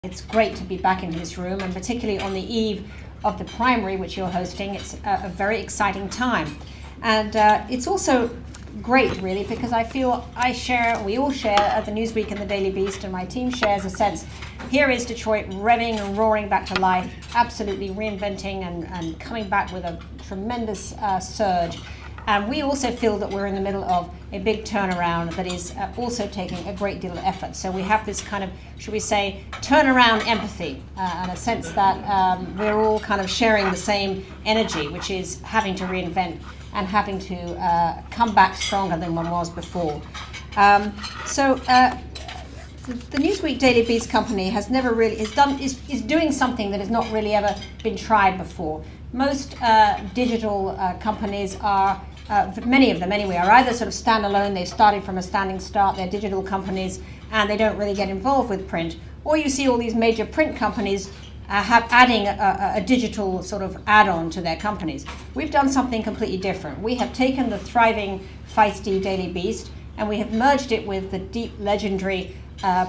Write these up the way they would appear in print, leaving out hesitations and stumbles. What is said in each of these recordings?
It's great to be back in this room, and particularly on the eve of the primary which you're hosting. It's a very exciting time. And it's also great, really, because I feel we all share at the Newsweek and the Daily Beast, and my team shares a sense, here is Detroit revving and roaring back to life, absolutely reinventing and coming back with a tremendous surge. And we also feel that we're in the middle of a big turnaround that is also taking a great deal of effort. So we have this kind of, should we say, turnaround empathy, and a sense that we're all kind of sharing the same energy, which is having to reinvent and having to come back stronger than one was before. The Newsweek Daily Beast company has never really is doing something that has not really ever been tried before. Most digital companies are, many of them anyway, are either sort of standalone, they've started from a standing start, they're digital companies, and they don't really get involved with print. Or you see all these major print companies adding a digital sort of add-on to their companies. We've done something completely different. We have taken the thriving, feisty Daily Beast and we have merged it with the deep, legendary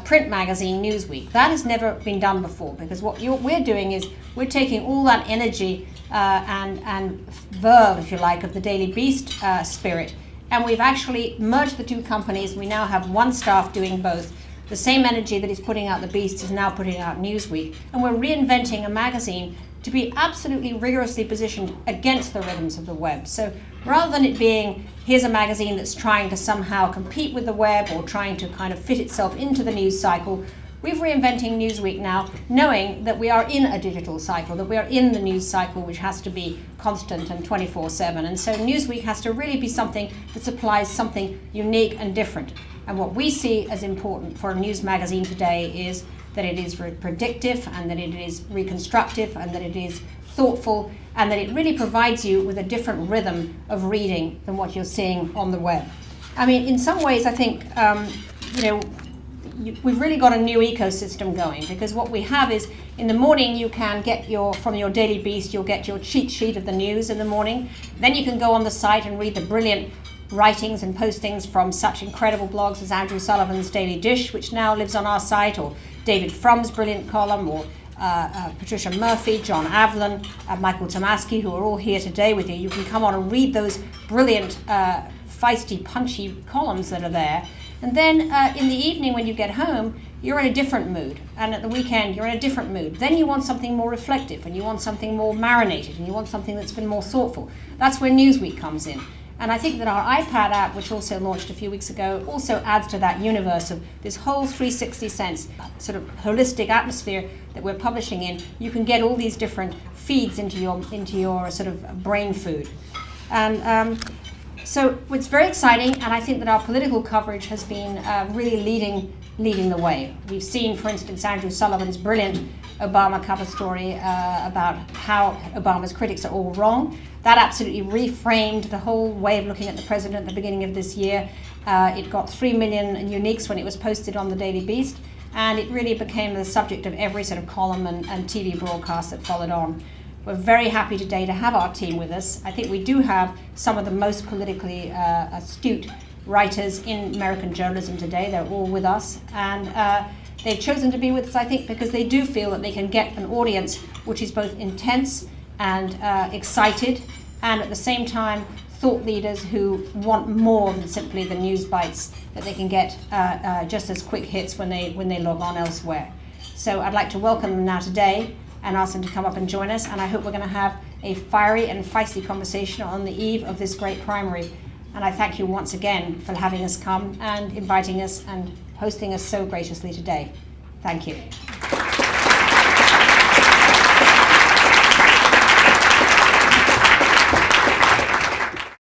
print magazine Newsweek. That has never been done before, because what we're doing is we're taking all that energy and verve, if you like, of the Daily Beast spirit, and we've actually merged the two companies. We now have one staff doing both. The same energy that is putting out the Beast is now putting out Newsweek, and we're reinventing a magazine to be absolutely rigorously positioned against the rhythms of the web. So rather than it being, here's a magazine that's trying to somehow compete with the web or trying to kind of fit itself into the news cycle, we're reinventing Newsweek now, knowing that we are in a digital cycle, that we are in the news cycle, which has to be constant and 24/7. And so Newsweek has to really be something that supplies something unique and different. And what we see as important for a news magazine today is that it is predictive, and that it is reconstructive, and that it is thoughtful, and that it really provides you with a different rhythm of reading than what you're seeing on the web. I mean, in some ways, I think, we've really got a new ecosystem going, because what we have is, in the morning you can get from your Daily Beast, you'll get your cheat sheet of the news in the morning. Then you can go on the site and read the brilliant writings and postings from such incredible blogs as Andrew Sunnivan's Daily Dish, which now lives on our site, or David Frum's brilliant column, or Patricia Murphy, John Avlon, Michael Tomasky, who are all here today with you. You can come on and read those brilliant, feisty, punchy columns that are there. And then in the evening when you get home, you're in a different mood. And at the weekend, you're in a different mood. Then you want something more reflective, and you want something more marinated, and you want something that's been more thoughtful. That's where Newsweek comes in. And I think that our iPad app, which also launched a few weeks ago, also adds to that universe of this whole 360 sense, sort of holistic atmosphere that we're publishing in. You can get all these different feeds into your sort of brain food. And so it's very exciting, and I think that our political coverage has been really leading the way. We've seen, for instance, Andrew Sunnivan's brilliant Obama cover story about how Obama's critics are all wrong. That absolutely reframed the whole way of looking at the president at the beginning of this year. It got 3 million uniques when it was posted on the Daily Beast, and it really became the subject of every sort of column and TV broadcast that followed on. We're very happy today to have our team with us. I think we do have some of the most politically astute writers in American journalism today. They're all with us, and they've chosen to be with us, I think, because they do feel that they can get an audience which is both intense and excited, and at the same time thought leaders who want more than simply the news bites that they can get just as quick hits when they log on elsewhere. So I'd like to welcome them now today and ask them to come up and join us, and I hope we're going to have a fiery and feisty conversation on the eve of this great primary. And I thank you once again for having us come and inviting us and hosting us so graciously today. Thank you.